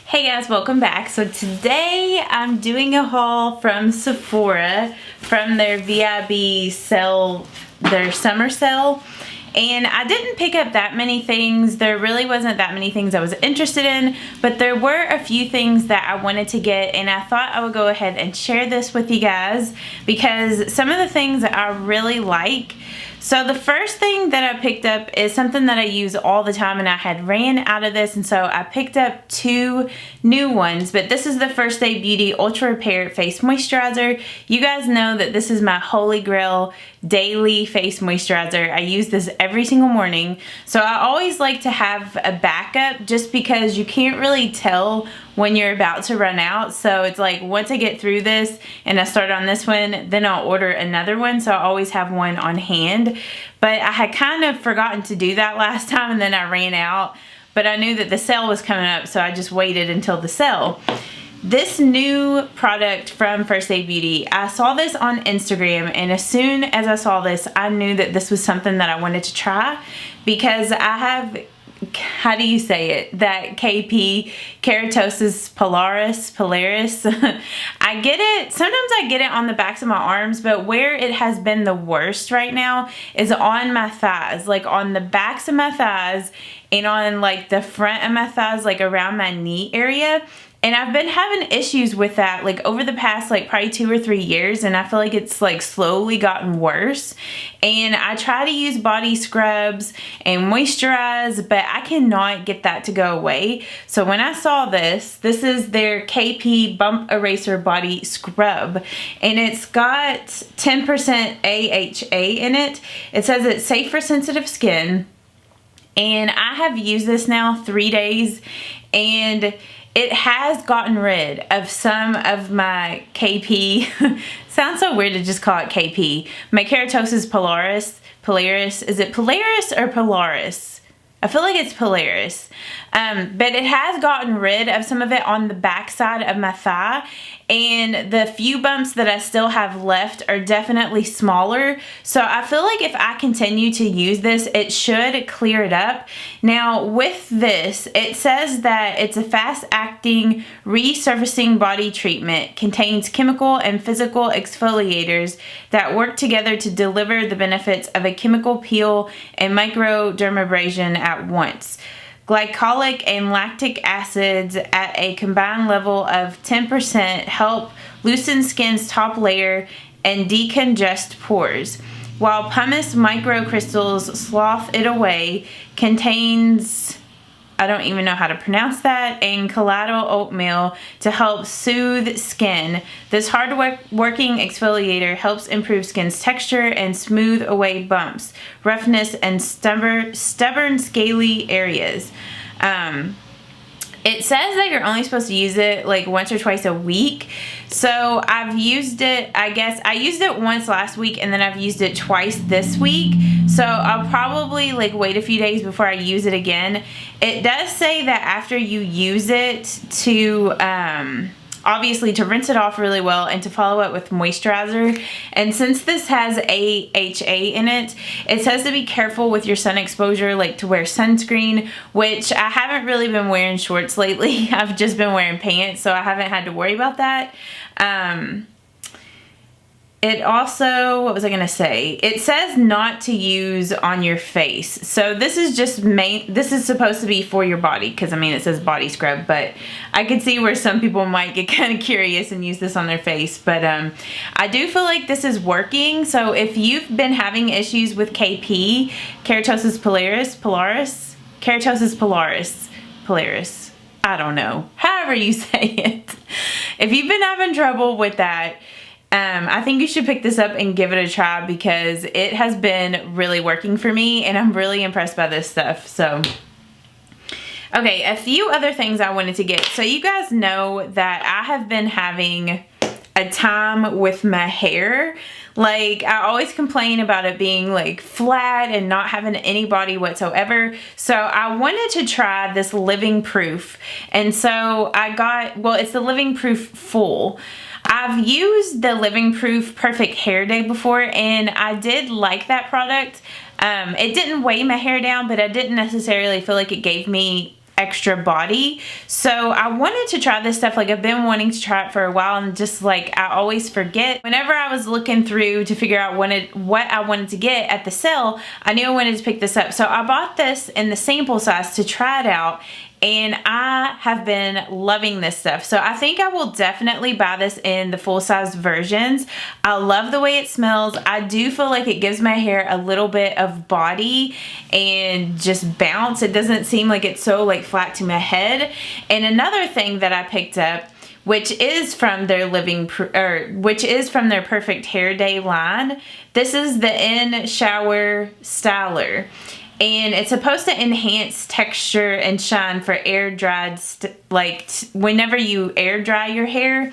Hey guys, welcome back. So today I'm doing a haul from Sephora from their VIB sale, their summer sale. And I didn't pick up that many things. There really wasn't that many things I was interested in, but there were a few things that I wanted to get, and I thought I would go ahead and share this with you guys because some of the things that I really like. So the first thing that I picked up is something that I use all the time, and I had ran out of this, and so I picked up two new ones. But this is the First Aid Beauty Ultra Repair Face Moisturizer. You guys know that this is my holy grail daily face moisturizer. I use this every single morning. So I always like to have a backup just because you can't really tell when you're about to run out. So it's like once I get through this and I start on this one, then I'll order another one. So I always have one on hand. But I had kind of forgotten to do that last time, and then I ran out. But I knew that the sale was coming up, so I just waited until the sale. This new product from First Aid Beauty, I saw this on Instagram, and as soon as I saw this, I knew that this was something that I wanted to try because I have, how do you say it, that KP, keratosis pilaris. I get it, sometimes I get it on the backs of my arms, but where it has been the worst right now is on my thighs, like on the backs of my thighs and on like the front of my thighs, like around my knee area. And I've been having issues with that like over the past like probably 2 or 3 years, and I feel like it's like slowly gotten worse. And I try to use body scrubs and moisturize, but I cannot get that to go away. So when I saw this is their KP Bump Eraser Body Scrub, and it's got 10% AHA in it. It says it's safe for sensitive skin, and I have used this now 3 days, and it has gotten rid of some of my KP. Sounds so weird to just call it KP. My keratosis pilaris. Is it Polaris or Polaris? I feel like it's Polaris. But it has gotten rid of some of it on the back side of my thigh, and the few bumps that I still have left are definitely smaller. So I feel like if I continue to use this, it should clear it up. Now with this, it says that it's a fast-acting resurfacing body treatment, contains chemical and physical exfoliators that work together to deliver the benefits of a chemical peel and microdermabrasion at once. Glycolic and lactic acids at a combined level of 10% help loosen skin's top layer and decongest pores, while pumice microcrystals slough it away. Contains, I don't even know how to pronounce that, and colloidal oatmeal to help soothe skin. This hard-working exfoliator helps improve skin's texture and smooth away bumps, roughness, and stubborn scaly areas. It says that you're only supposed to use it like once or twice a week. So I've used it, I guess, I used it once last week, and then I've used it twice this week. So I'll probably like wait a few days before I use it again. It does say that after you use it to, obviously to rinse it off really well and to follow it with moisturizer. And since this has AHA in it, it says to be careful with your sun exposure, like to wear sunscreen, which I haven't really been wearing shorts lately. I've just been wearing pants, so I haven't had to worry about that. It also, what was I gonna say? It says not to use on your face. So this is just this is supposed to be for your body, because I mean it says body scrub, but I could see where some people might get kind of curious and use this on their face. But I do feel like this is working. So if you've been having issues with KP, keratosis pilaris, I don't know, however you say it. If you've been having trouble with that, I think you should pick this up and give it a try because it has been really working for me, and I'm really impressed by this stuff. So, okay, a few other things I wanted to get. So you guys know that I have been having a time with my hair. Like, I always complain about it being like flat and not having any body whatsoever. So I wanted to try this Living Proof. And so I got, well, it's the Living Proof Full. I've used the Living Proof Perfect Hair Day before, and I did like that product. It didn't weigh my hair down, but I didn't necessarily feel like it gave me extra body. So I wanted to try this stuff. Like, I've been wanting to try it for a while, and just like I always forget. Whenever I was looking through to figure out what I wanted to get at the sale, I knew I wanted to pick this up. So I bought this in the sample size to try it out, and I have been loving this stuff. So I think I will definitely buy this in the full-size versions. I love the way it smells. I do feel like it gives my hair a little bit of body and just bounce. It doesn't seem like it's so like flat to my head. And another thing that I picked up, which is from their Perfect Hair Day line. This is the In Shower Styler. And it's supposed to enhance texture and shine for air dried, whenever you air dry your hair.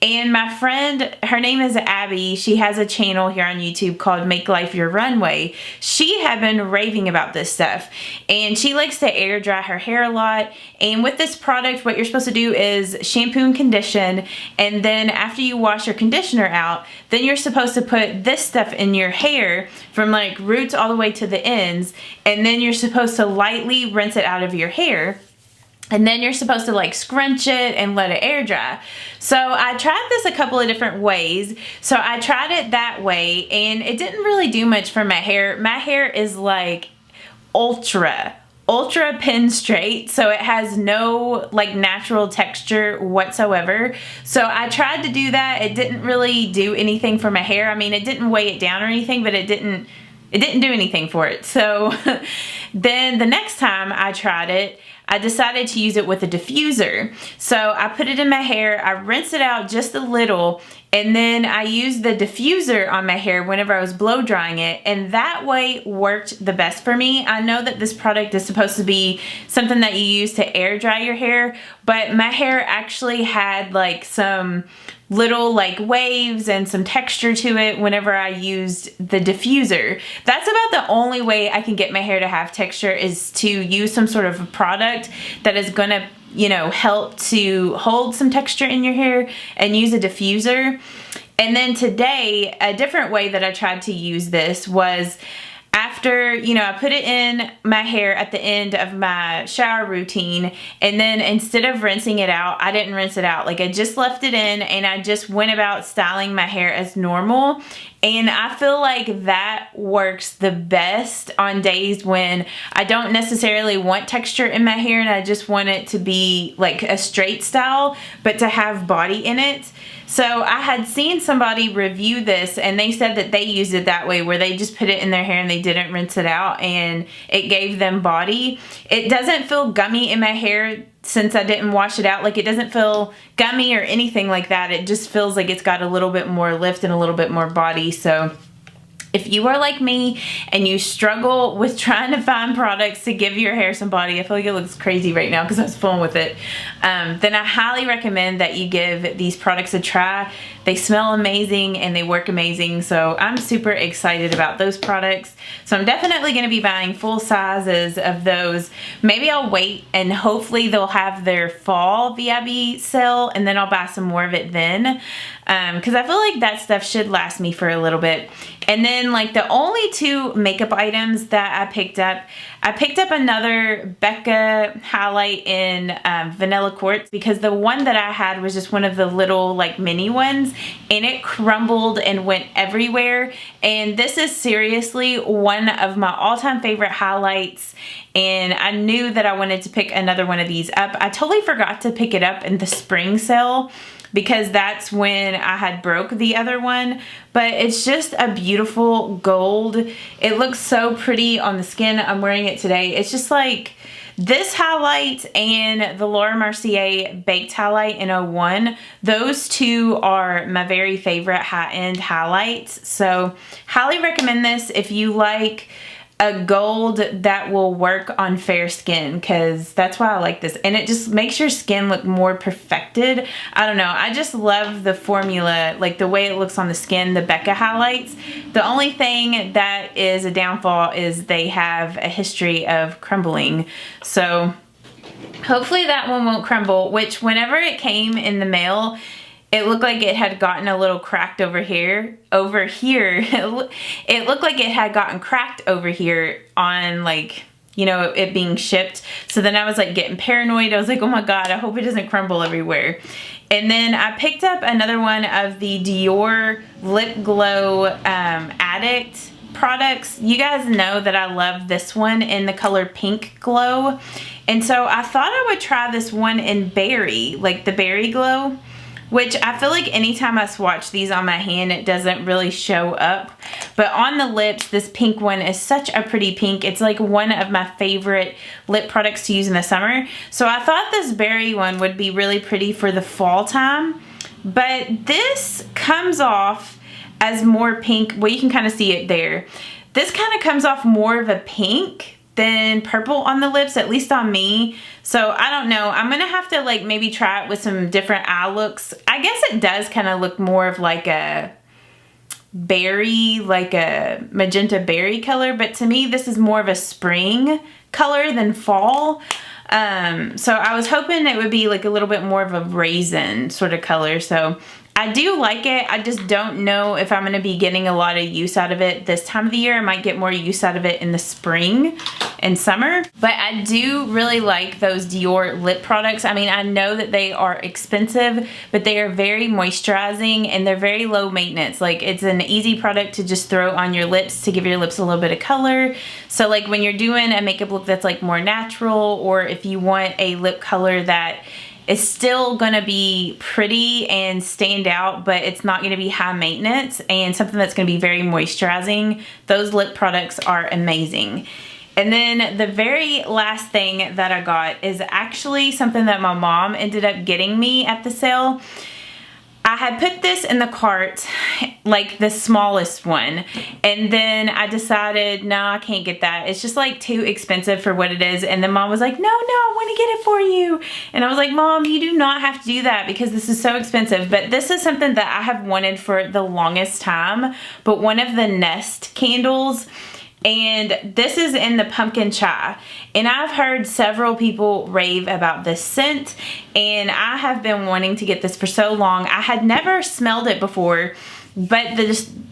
And my friend, her name is Abby. She has a channel here on YouTube called Make Life Your Runway. She had been raving about this stuff, and she likes to air dry her hair a lot. And with this product, what you're supposed to do is shampoo and condition, and then after you wash your conditioner out, then you're supposed to put this stuff in your hair from like roots all the way to the ends, and then you're supposed to lightly rinse it out of your hair. And then you're supposed to like scrunch it and let it air dry. So I tried this a couple of different ways. So I tried it that way, and it didn't really do much for my hair. My hair is like ultra pin straight, so it has no like natural texture whatsoever. So I tried to do that. It didn't really do anything for my hair. I mean, it didn't weigh it down or anything, but it didn't do anything for it. So then the next time I tried it, I decided to use it with a diffuser. So I put it in my hair, I rinsed it out just a little, and then I used the diffuser on my hair whenever I was blow drying it, and that way worked the best for me. I know that this product is supposed to be something that you use to air dry your hair, but my hair actually had like some little like waves and some texture to it whenever I used the diffuser. That's about the only way I can get my hair to have texture, is to use some sort of a product that is gonna, you know, help to hold some texture in your hair, and use a diffuser. And then today, a different way that I tried to use this was after, you know, I put it in my hair at the end of my shower routine, and then instead of rinsing it out, I didn't rinse it out. Like, I just left it in, and I just went about styling my hair as normal. And I feel like that works the best on days when I don't necessarily want texture in my hair and I just want it to be like a straight style, but to have body in it. So I had seen somebody review this, and they said that they used it that way, where they just put it in their hair and they didn't rinse it out, and it gave them body. It doesn't feel gummy in my hair since I didn't wash it out. Like, it doesn't feel gummy or anything like that. It just feels like it's got a little bit more lift and a little bit more body. So if you are like me and you struggle with trying to find products to give your hair some body, I feel like it looks crazy right now because I was fooling with it, then I highly recommend that you give these products a try. They smell amazing and they work amazing, so I'm super excited about those products. So I'm definitely going to be buying full sizes of those. Maybe I'll wait and hopefully they'll have their fall VIB sale, and then I'll buy some more of it then, because I feel like that stuff should last me for a little bit. And then like the only two makeup items that I picked up another Becca highlight in Vanilla Quartz, because the one that I had was just one of the little like mini ones, and it crumbled and went everywhere. And this is seriously one of my all-time favorite highlights, and I knew that I wanted to pick another one of these up. I totally forgot to pick it up in the spring sale, because that's when I had broke the other one. But it's just a beautiful gold. It looks so pretty on the skin. I'm wearing it today. It's just like this highlight and the Laura Mercier Baked Highlight in 01. Those two are my very favorite high-end highlights. So highly recommend this if you like a gold that will work on fair skin, because that's why I like this, and it just makes your skin look more perfected. I don't know, I just love the formula, like the way it looks on the skin, the Becca highlights. The only thing that is a downfall is they have a history of crumbling, so hopefully that one won't crumble. Which whenever it came in the mail, it looked like it had gotten a little cracked over here. It looked like it had gotten cracked over here on like you know, it being shipped. So then I was like getting paranoid. I was like, oh my God, I hope it doesn't crumble everywhere. And then I picked up another one of the Dior Lip Glow Addict products. You guys know that I love this one in the color Pink Glow. And so I thought I would try this one in Berry, like the Berry Glow, which I feel like anytime I swatch these on my hand, it doesn't really show up. But on the lips, this pink one is such a pretty pink. It's like one of my favorite lip products to use in the summer. So I thought this berry one would be really pretty for the fall time. But this comes off as more pink. Well, you can kind of see it there. This kind of comes off more of a pink than purple on the lips, at least on me. So I don't know. I'm gonna have to like maybe try it with some different eye looks. I guess it does kind of look more of like a berry, like a magenta berry color, but to me this is more of a spring color than fall. So I was hoping it would be like a little bit more of a raisin sort of color. So I do like it. I just don't know if I'm going to be getting a lot of use out of it this time of the year. I might get more use out of it in the spring and summer. But I do really like those Dior lip products. I mean, I know that they are expensive, but they are very moisturizing and they're very low maintenance. Like, it's an easy product to just throw on your lips to give your lips a little bit of color. So like when you're doing a makeup look that's like more natural, or if you want a lip color that is still gonna be pretty and stand out, but it's not gonna be high maintenance, and something that's gonna be very moisturizing, those lip products are amazing. And then the very last thing that I got is actually something that my mom ended up getting me at the sale. I had put this in the cart, like the smallest one, and then I decided, no, I can't get that. It's just like too expensive for what it is. And then Mom was like, no, I want to get it for you. And I was like, Mom, you do not have to do that because this is so expensive. But this is something that I have wanted for the longest time, but one of the Nest candles. And this is in the pumpkin chai, and I've heard several people rave about this scent, and I have been wanting to get this for so long. I had never smelled it before, but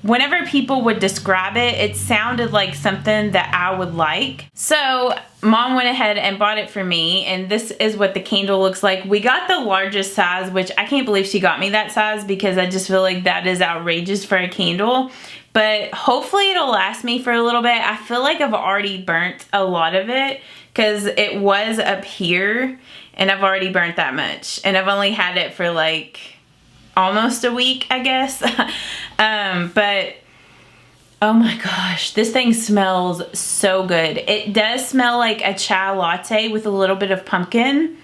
whenever people would describe it, it sounded like something that I would like. So Mom went ahead and bought it for me, and this is what the candle looks like. We got the largest size, which I can't believe she got me that size because I just feel like that is outrageous for a candle. But hopefully it'll last me for a little bit. I feel like I've already burnt a lot of it because it was up here and I've already burnt that much. And I've only had it for like almost a week, I guess. But oh my gosh, this thing smells so good. It does smell like a chai latte with a little bit of pumpkin,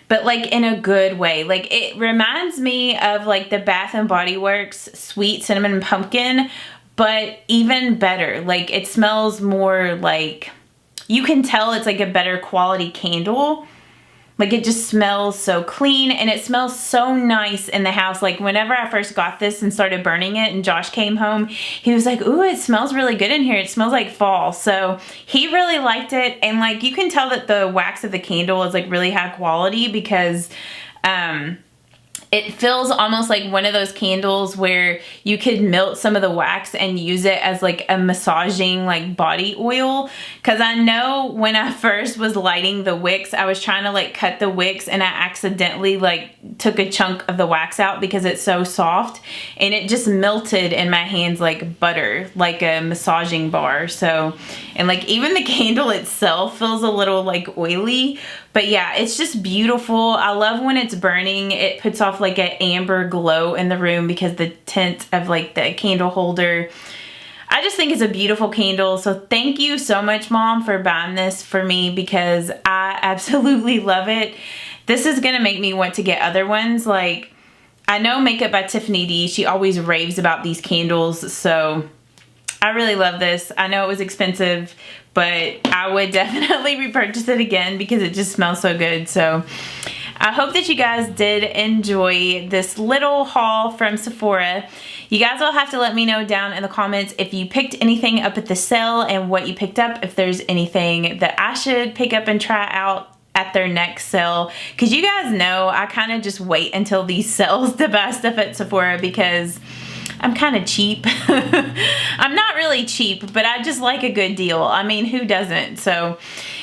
but like in a good way. Like, it reminds me of like the Bath and Body Works Sweet Cinnamon Pumpkin, but even better. Like, it smells more like, you can tell it's like a better quality candle. Like, it just smells so clean, and it smells so nice in the house. Like, whenever I first got this and started burning it and Josh came home, he was like, ooh, it smells really good in here. It smells like fall. So he really liked it. And like, you can tell that the wax of the candle is like really high quality because it feels almost like one of those candles where you could melt some of the wax and use it as like a massaging like body oil. Cause I know when I first was lighting the wicks, I was trying to like cut the wicks and I accidentally like took a chunk of the wax out because it's so soft, and it just melted in my hands like butter, like a massaging bar. So, and like even the candle itself feels a little like oily. But yeah, it's just beautiful. I love when it's burning. It puts off like an amber glow in the room because the tint of like the candle holder. I just think it's a beautiful candle. So thank you so much, Mom, for buying this for me because I absolutely love it. This is gonna make me want to get other ones. Like, I know Makeup by Tiffany D, she always raves about these candles. So I really love this. I know it was expensive, but I would definitely repurchase it again because it just smells so good. So I hope that you guys did enjoy this little haul from Sephora. You guys will have to let me know down in the comments if you picked anything up at the sale and what you picked up, if there's anything that I should pick up and try out at their next sale. Because you guys know I kind of just wait until these sales to buy stuff at Sephora because I'm kind of cheap. I'm not really cheap, but I just like a good deal. I mean, who doesn't? So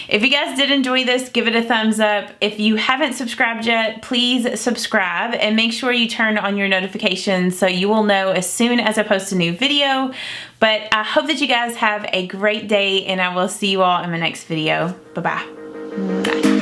if you guys did enjoy this, give it a thumbs up. If you haven't subscribed yet, please subscribe and make sure you turn on your notifications so you will know as soon as I post a new video. But I hope that you guys have a great day, and I will see you all in my next video. Bye-bye. Bye.